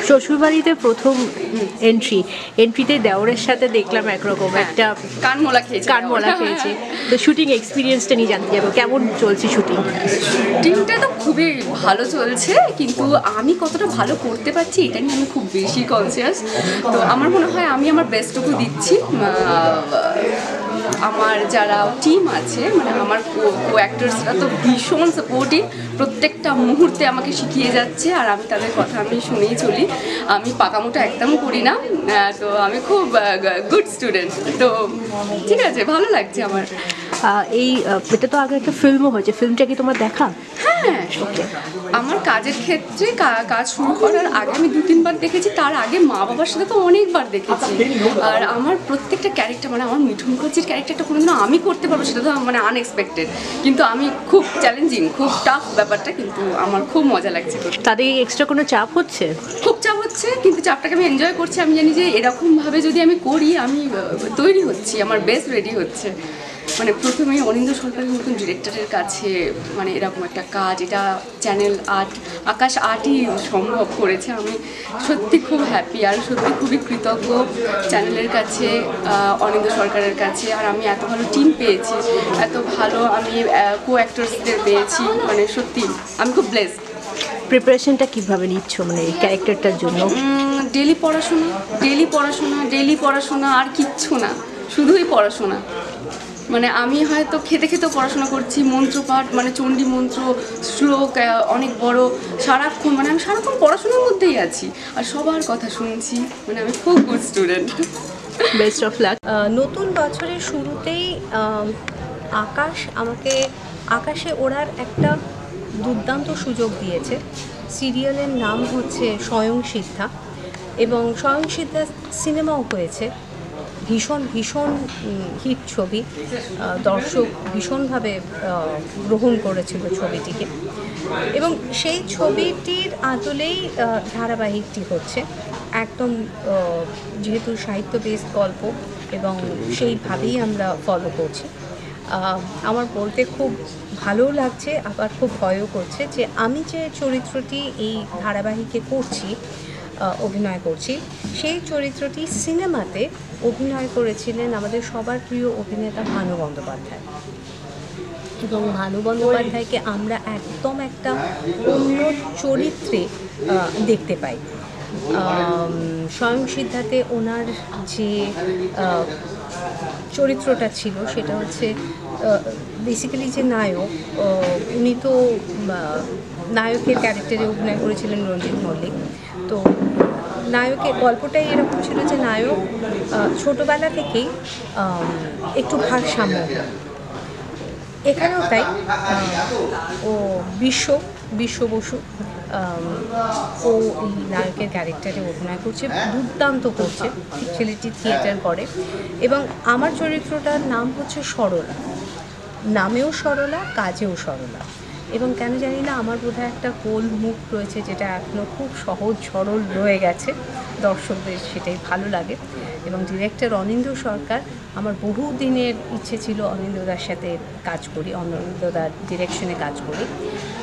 শ্বশুরবাড়িতে প্রথম এন্ট্রিতে দেওরের সাথে দেখলাম একরকম একটা কানমোলা খেয়েছে। তো শুটিং এক্সপিরিয়েন্সটা নিয়ে জানতে যাবো, কেমন চলছে শুটিংটা তো খুবই ভালো চলছে, কিন্তু আমি কতটা ভালো করতে পারছি এটা নিয়ে আমি খুব বেশি কনসিয়াস। তো আমার মনে হয় আমি আমার বেস্টটুকু দিচ্ছি। আমার যারা টিম আছে, মানে আমার কো অ্যাক্টার্সরা তো ভীষণ সাপোর্টিভ, প্রত্যেকটা মুহূর্তে আমাকে শিখিয়ে যাচ্ছে, আর আমি তাদের কথা আমি শুনেই চলি। আমি পাকামোটা একদম করি না, তো আমি খুব গুড স্টুডেন্ট। তো ঠিক আছে, ভালো লাগছে আমার। এটা তো আগে একটা ফিল্মও হয়েছে, ফিল্মটা কি তোমার দেখা? হ্যাঁ, আমার কাজের ক্ষেত্রে কাজ শুরু করার আগে আমি 2-3 বার দেখেছি, তার আগে মা বাবার সাথে তো অনেকবার দেখেছি। আর আমার প্রত্যেকটা ক্যারেক্টার, মানে আমার মিঠুন মুখার্জির ক্যারেক্টারটা কোনোদিনও আমি করতে পারবো সেটা তো মানে আনএক্সপেক্টেড, কিন্তু আমি খুব চ্যালেঞ্জিং, খুব টাফ ব্যাপারটা, কিন্তু আমার খুব মজা লাগছে। তাদের এক্সট্রা কোনো চাপ হচ্ছে? খুব চাপ হচ্ছে, কিন্তু চাপটাকে আমি এনজয় করছি। আমি জানি যে এরকমভাবে যদি আমি করি, আমি তৈরি হচ্ছি, আমার বেস্ট রেডি হচ্ছে। মানে প্রথমেই অনিন্দ্য সরকারের মতন ডিরেক্টরের কাছে মানে এরকম একটা কাজ, এটা চ্যানেল আর্ট, আকাশ আর্টই সম্ভব করেছে। আমি সত্যি খুব হ্যাপি, আর সত্যি খুবই কৃতজ্ঞ চ্যানেলের কাছে, অনিন্দ্য সরকারের কাছে। আর আমি এত ভালো টিম পেয়েছি, এত ভালো আমি কো অ্যাক্টরসদের পেয়েছি, মানে সত্যি আমি খুব ব্লেসড। প্রিপারেশনটা কীভাবে নিচ্ছ মানে এই ক্যারেক্টারটার জন্য? ডেলি পড়াশোনা আর কিচ্ছু না, শুধুই পড়াশোনা। মানে আমি হয়তো খেতে খেতেও পড়াশোনা করছি, মন্ত্রপাঠ মানে চণ্ডী মন্ত্র, শ্লোক অনেক বড়, সারাক্ষণ মানে আমি সারাক্ষণ পড়াশোনার মধ্যেই আছি, আর সবার কথা শুনছি। মানে আমি খুব good student. Best of luck. নতুন বছরের শুরুতেই আকাশে ওড়ার একটা দুর্দান্ত সুযোগ দিয়েছে। সিরিয়ালের নাম হচ্ছে স্বয়ং সিদ্ধা, এবং স্বয়ং সিদ্ধা সিনেমাও হয়েছে। ভীষণ হিট ছবি, দর্শক ভীষণভাবে গ্রহণ করেছিল ছবিটিকে, এবং সেই ছবিটির আদলেই ধারাবাহিকটি হচ্ছে একদম, যেহেতু সাহিত্য বেসড গল্প, এবং সেইভাবেই আমরা ফলো করছি। আমার বলতে খুব ভালো লাগছে, আবার খুব ভয়ও করছে যে আমি যে চরিত্রটি এই ধারাবাহিকে অভিনয় করছি, সেই চরিত্রটি সিনেমাতে অভিনয় করেছিলেন আমাদের সবার প্রিয় অভিনেতা ভানু বন্দ্যোপাধ্যায়, এবং ভানু বন্দ্যোপাধ্যায়কে আমরা একদম একটা অন্য চরিত্রে দেখতে পাই। স্বয়ং সিদ্ধাতে ওনার যে চরিত্রটা ছিল সেটা হচ্ছে বেসিক্যালি যে নায়ক, উনি তো নায়কের ক্যারেক্টারে অভিনয় করেছিলেন রঞ্জিত মল্লিক। তো নায়কের গল্পটাই এরকম ছিল যে নায়ক ছোটোবেলা থেকেই একটু ভারসাম্য, এখানেও তাই। ও বিশ্ব বসু, ও এই নায়কের ক্যারেক্টারে অভিনয় করছে, দুর্দান্ত করছে, ছেলেটি থিয়েটার করে। এবং আমার চরিত্রটার নাম হচ্ছে সরলা, নামেও সরলা, কাজেও সরলা। এবং কেন জানি না আমার বোধহয় একটা গোল মুখ রয়েছে, যেটা এখনও খুব সহজ সরল রয়ে গেছে, দর্শকদের সেটাই ভালো লাগে। এবং ডিরেক্টর অনিন্দ্য সরকার, আমার বহু দিনের ইচ্ছে ছিল অনিন্দ্যদার সাথে কাজ করি, অনিন্দ্যদার ডিরেকশনে কাজ করি।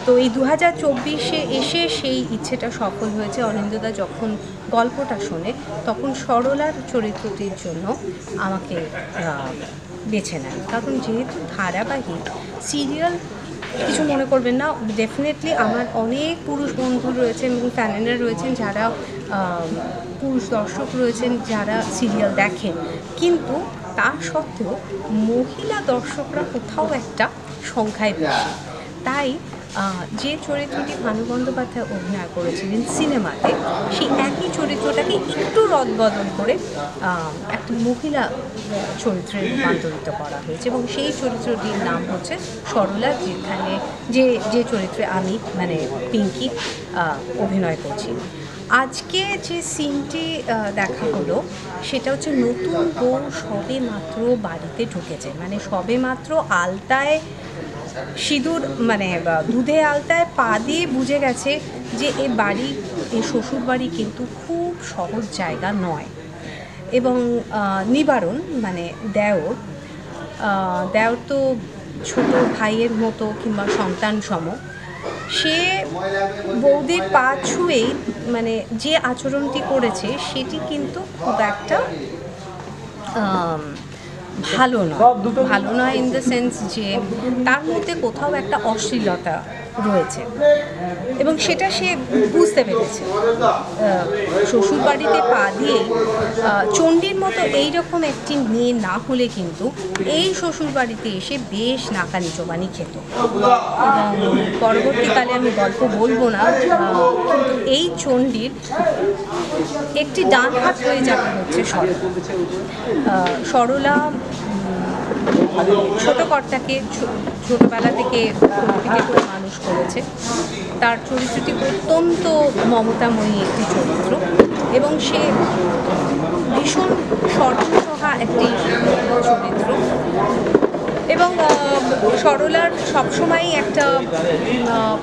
তো এই 2024-এ এসে সেই ইচ্ছেটা সফল হয়েছে। অনিন্দ্যদা যখন গল্পটা শোনে, তখন সরলার চরিত্রটির জন্য আমাকে বেছে নেন। কারণ যেহেতু ধারাবাহিক সিরিয়াল, কিছু মনে করবেন না, ডেফিনেটলি আমার অনেক পুরুষ বন্ধু রয়েছেন এবং ফ্যানেরা রয়েছেন, যারা পুরুষ দর্শক রয়েছেন যারা সিরিয়াল দেখেন, কিন্তু তা সত্ত্বেও মহিলা দর্শকরা কোথাও একটা সংখ্যায় বেশি। তাই যে চরিত্রটি ভানু বন্দ্যোপাধ্যায় অভিনয় করেছিলেন সিনেমাতে, সেই একই চরিত্রটাকে একটু রদবদল করে একটা মহিলা চরিত্রে রূপান্তরিত করা হয়েছে, এবং সেই চরিত্রটির নাম হচ্ছে সরলা, যেখানে যে চরিত্রে আমি মানে পিঙ্কি অভিনয় করছি। আজকে যে সিনটি দেখা হলো সেটা হচ্ছে নতুন বউ সবে মাত্র বাড়িতে ঢুকেছে, মানে সবে মাত্র আলতায় সিঁদুর মানে দুধে আলতায় পা দিয়ে বুঝে গেছে যে এ শ্বশুর বাড়ি কিন্তু খুব সহজ জায়গা নয়। এবং নিবারণ মানে দেওর তো ছোট ভাইয়ের মতো কিংবা সন্তান সম, সে বৌদির পা ছুঁয়েই মানে যে আচরণটি করেছে সেটি কিন্তু খুব একটা ভালো নয় ইন দ্য সেন্স যে তার মধ্যে কোথাও একটা অশ্লীলতা রয়েছে এবং সেটা সে বুঝতে পেরেছে। শ্বশুরবাড়িতে পা দিয়ে চণ্ডীর মতো এইরকম একটি মেয়ে না হলে কিন্তু এই শ্বশুরবাড়িতে এসে বেশ নাকানি চোবানি খেত। এবং পরবর্তীকালে আমি গল্প বলবো না, কিন্তু এই চণ্ডীর একটি ডান হাত হয়ে যাবে হচ্ছে সরলা। ছোট কর্তাকে ছোটবেলা থেকে পিঠে করে মানুষ করেছে। তার চরিত্রটি অত্যন্ত মমতাময়ী একটি চরিত্র এবং সে ভীষণ সর্বসহা একটি চরিত্র এবং সরলার সবসময়ই একটা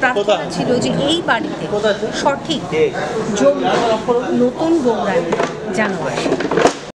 প্রার্থনা ছিল যে এই বাড়িতে সঠিক যোগ্য নতুন বউরানী যেন আসে।